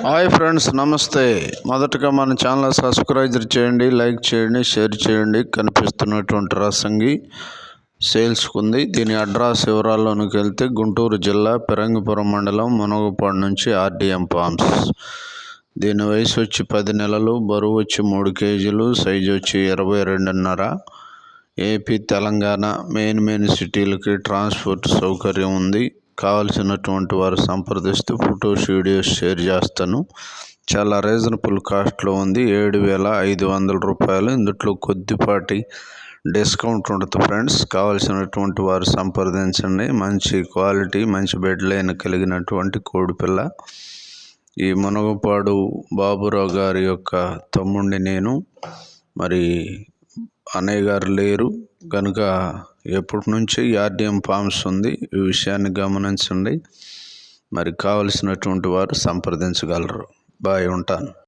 Hi friends, నమస్తే. మొదటగా మన ఛానల్ సబ్స్క్రైబ్ చేయండి, లైక్ చేయండి, షేర్ చేయండి. కనిపిస్తున్నటువంటి రసంగి సేల్స్కు ఉంది. దీని అడ్రస్ వివరాల్లోనికి వెళ్తే గుంటూరు జిల్లా పిరంగిపురం మండలం మునగపాడు నుంచి ఆర్డిఎం ఫార్మ్స్. దీని వయసు వచ్చి 10 నెలలు, బరువు వచ్చి 3 కేజీలు, సైజు వచ్చి 22.5. ఏపీ, తెలంగాణ మెయిన్ సిటీలకి ట్రాన్స్పోర్ట్ సౌకర్యం ఉంది. కావాల్సినటువంటి వారు సంప్రదిస్తూ ఫొటోస్, వీడియోస్ షేర్ చేస్తాను. చాలా రీజనబుల్ కాస్ట్లో ఉంది. 7,500 రూపాయలు. ఇందులో కొద్దిపాటి డిస్కౌంట్ ఉంటుంది ఫ్రెండ్స్. కావాల్సినటువంటి వారు సంప్రదించండి. మంచి క్వాలిటీ, మంచి బెడ్ లైన్ కలిగినటువంటి కోడిపిల్ల. ఈ మునగపాడు బాబురావు గారి యొక్క తమ్ముడిని నేను. మరి అన్నయ్య గారు లేరు కనుక ఎప్పటి నుంచి ఆర్డిఎం ఫార్మ్స్ ఉంది. ఈ విషయాన్ని గమనించండి. మరి కావలసినటువంటి వారు సంప్రదించగలరు. బాయ్, ఉంటాను.